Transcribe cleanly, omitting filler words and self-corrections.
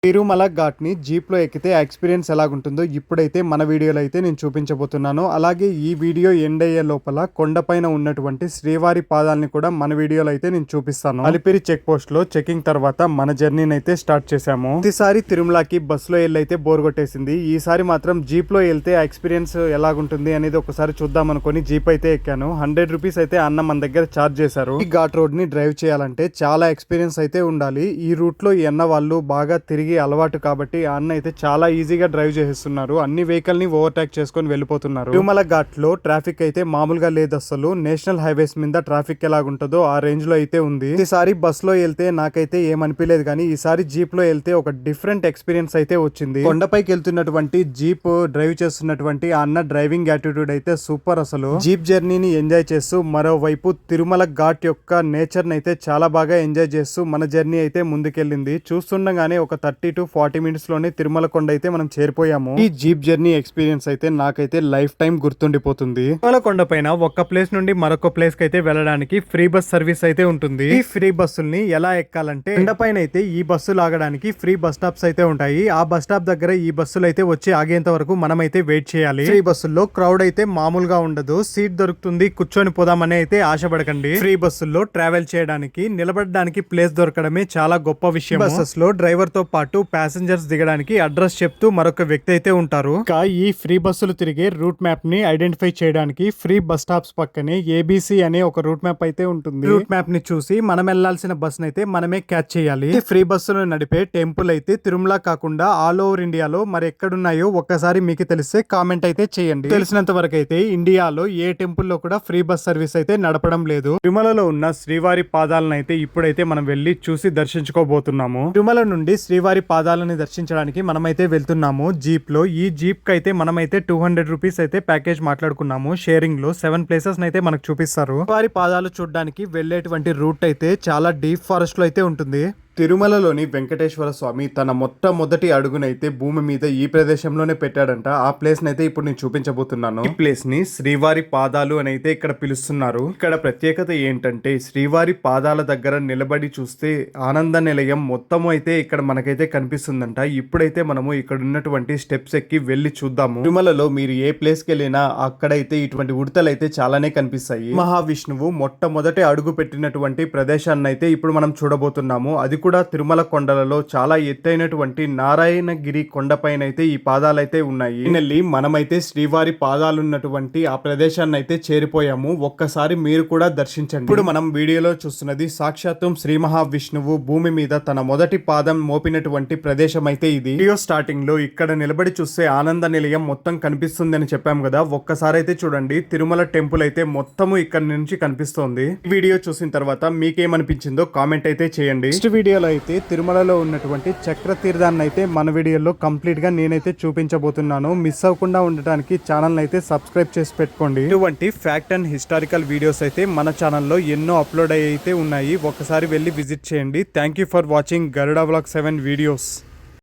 తిరుమల ఘాట్ని జీప్లో ఎక్కితే ఎక్స్పీరియన్స్ ఎలాగుంటుందో ఇప్పుడైతే మన వీడియోలో అయితే నేను చూపించబోతున్నాను. అలాగే ఈ వీడియో ఎండ్ అయ్యే లోపల కొండపైన ఉన్నటువంటి శ్రీవారి పాదాలని కూడా మన వీడియోలో అయితే నేను చూపిస్తాను. అలిపిరి చెక్ పోస్ట్ లో చెకింగ్ తర్వాత మన జర్నీని అయితే స్టార్ట్ చేశాము. ఈసారి తిరుమలకి బస్సులో వెళ్ళైతే బోర్ కొట్టేసింది. ఈసారి మాత్రం జీప్ లో వెళ్తే ఎక్స్పీరియన్స్ ఎలాగుంటుంది అనేది ఒకసారి చూద్దాం అనుకుని జీప్ అయితే ఎక్కాను. 100 రూపీస్ అయితే అన్న మన దగ్గర ఛార్జ్ చేశారు. ఈ ఘాట్ రోడ్ ని డ్రైవ్ చేయాలంటే చాలా ఎక్స్పీరియన్స్ అయితే ఉండాలి. ఈ రూట్ లో అన్న వాళ్ళు బాగా తిరిగి అలవాటు కాబట్టి ఆ అన్న అయితే చాలా ఈజీగా డ్రైవ్ చేస్తున్నారు. అన్ని వెహికల్ ని ఓవర్టేక్ చేసుకొని వెళ్ళిపోతున్నారు. తిరుమల ఘాట్ లో ట్రాఫిక్ అయితే మామూలుగా లేదు అసలు. నేషనల్ హైవేస్ మీద ట్రాఫిక్ ఎలాగుంటుందో ఆ రేంజ్ లో అయితే ఉంది. ఈసారి బస్ లో వెళ్తే నాకైతే ఏమనిపించలేదు, కానీ ఈసారి జీప్ లో వెళ్తే ఒక డిఫరెంట్ ఎక్స్పీరియన్స్ అయితే వచ్చింది. కొండపైకి వెళ్తున్నటువంటి జీప్ డ్రైవ్ చేస్తున్నటువంటి ఆ అన్న డ్రైవింగ్ యాటిట్యూడ్ అయితే సూపర్. అసలు జీప్ జర్నీని ఎంజాయ్ చేస్తూ మరోవైపు తిరుమల ఘాట్ యొక్క నేచర్ ని అయితే చాలా బాగా ఎంజాయ్ చేస్తూ మన జర్నీ అయితే ముందుకెళ్ళింది. చూస్తుండగానే ఒక 30 to 40 మినిట్స్ లోనే తిరుమల కొండ అయితే మనం చేరిపోయాము. ఈ జీప్ జర్నీ ఎక్స్పీరియన్స్ అయితే నాకైతే లైఫ్ టైం గుర్తుండిపోతుంది. తిరుమల కొండ పైన ఒక ప్లేస్ నుండి మరొక ప్లేస్ కి అయితే వెళ్ళడానికి ఫ్రీ బస్ సర్వీస్ అయితే ఉంటుంది. ఈ ఫ్రీ బస్సుల్ని ఎలా ఎక్కాలంటే కొండపైన అయితే ఈ బస్సులు ఆగడానికి ఫ్రీ బస్ స్టాప్స్ అయితే ఉంటాయి. ఆ బస్ స్టాప్ దగ్గర ఈ బస్సులు అయితే వచ్చి ఆగేంత వరకు మనం అయితే వెయిట్ చేయాలి. ఫ్రీ బస్సుల్లో క్రౌడ్ అయితే మామూలుగా ఉండదు. సీట్ దొరుకుతుంది, కూర్చొని పోదామని అయితే ఆశపడకండి. ఫ్రీ బస్సుల్లో ట్రావెల్ చేయడానికి నిలబడడానికి ప్లేస్ దొరకడమే చాలా గొప్ప విషయం. బస్సెస్ లో డ్రైవర్ తో పాటు ప్యాసింజర్స్ దిగడానికి అడ్రస్ చెప్తూ మరొక వ్యక్తి అయితే ఉంటారు. ఈ ఫ్రీ బస్సులు తిరిగే రూట్ మ్యాప్ ని ఐడెంటిఫై చేయడానికి ఫ్రీ బస్ స్టాప్స్ పక్కనే ఏబిసి అనే ఒక రూట్ మ్యాప్ అయితే ఉంటుంది. రూట్ మ్యాప్ ని చూసి మనం వెళ్లాల్సిన బస్ అయితే మనమే క్యాచ్ చేయాలి. ఫ్రీ బస్సులు నడిపే టెంపుల్ అయితే తిరుమల కాకుండా ఆల్ ఓవర్ ఇండియాలో మరి ఎక్కడున్నాయో ఒక్కసారి మీకు తెలిస్తే కామెంట్ అయితే చేయండి. తెలిసినంత వరకు అయితే ఇండియాలో ఏ టెంపుల్ లో కూడా ఫ్రీ బస్ సర్వీస్ అయితే నడపడం లేదు. తిరుమలలో ఉన్న శ్రీవారి పాదాలను అయితే ఇప్పుడైతే మనం వెళ్లి చూసి దర్శించుకోబోతున్నాము. తిరుమల నుండి శ్రీవారి పాదాలని దర్శించడానికి మనమైతే వెళ్తున్నాము జీప్ లో. ఈ జీప్ కి అయితే మనమైతే 200 రూపీస్ అయితే ప్యాకేజ్ మాట్లాడుకున్నాము. షేరింగ్ లో 7 ప్లేసెస్ అయితే మనకు చూపిస్తారు. వారి పాదాలు చూడడానికి వెళ్లేటువంటి రూట్ అయితే చాలా డీప్ ఫారెస్ట్ లో అయితే ఉంటుంది. తిరుమలలోని వెంకటేశ్వర స్వామి తన మొట్టమొదటి అడుగునైతే భూమి మీద ఈ ప్రదేశంలోనే పెట్టాడంట. ఆ ప్లేస్ నైతే ఇప్పుడు నేను చూపించబోతున్నాను. ఈ ప్లేస్ ని శ్రీవారి పాదాలు అని అయితే ఇక్కడ పిలుస్తున్నారు. ఇక్కడ ప్రత్యేకత ఏంటంటే శ్రీవారి పాదాల దగ్గర నిలబడి చూస్తే ఆనంద నిలయం మొత్తం అయితే ఇక్కడ మనకైతే కనిపిస్తుందంట. ఇప్పుడైతే మనము ఇక్కడ ఉన్నటువంటి స్టెప్స్ ఎక్కి వెళ్లి చూద్దాము. తిరుమలలో మీరు ఏ ప్లేస్ కి వెళ్ళినా అక్కడైతే ఇటువంటి ఉడతలు అయితే చాలానే కనిపిస్తాయి. మహావిష్ణువు మొట్టమొదటి అడుగు పెట్టినటువంటి ప్రదేశాన్ని అయితే ఇప్పుడు మనం చూడబోతున్నాము. అది కూడా తిరుమల కొండలలో చాలా ఎత్తైనటువంటి నారాయణగిరి కొండపైన అయితే ఈ పాదాలు అయితే ఉన్నాయి. మనమైతే శ్రీవారి పాదాలు ఉన్నటువంటి ఆ ప్రదేశాన్ని అయితే చేరిపోయాము. ఒక్కసారి మీరు కూడా దర్శించండి. ఇప్పుడు మనం వీడియోలో చూస్తున్నది సాక్షాత్తు శ్రీ మహావిష్ణువు భూమి మీద తన మొదటి పాదం మోపినటువంటి ప్రదేశం అయితే ఇది. వీడియో స్టార్టింగ్ లో ఇక్కడ నిలబడి చూస్తే ఆనంద నిలయం మొత్తం కనిపిస్తుంది అని చెప్పాం కదా. ఒక్కసారి అయితే చూడండి, తిరుమల టెంపుల్ అయితే మొత్తము ఇక్కడ నుంచి కనిపిస్తోంది. వీడియో చూసిన తర్వాత మీకేమనిపించిందో కామెంట్ అయితే చేయండి. నెక్స్ట్ వీడియోలో అయితే తిరుమలలో ఉన్నటువంటి చక్ర తీర్థాన్ని అయితే మన వీడియోలో కంప్లీట్ గా నేనైతే చూపించబోతున్నాను. మిస్ అవ్వకుండా ఉండటానికి ఛానల్ అయితే సబ్స్క్రైబ్ చేసి పెట్టుకోండి. ఇటువంటి ఫ్యాక్ట్ అండ్ హిస్టారికల్ వీడియోస్ అయితే మన ఛానల్లో ఎన్నో అప్లోడ్ అయితే ఉన్నాయి. ఒకసారి వెళ్ళి విజిట్ చేయండి. Thank you for watching Garuda vlog 7 videos.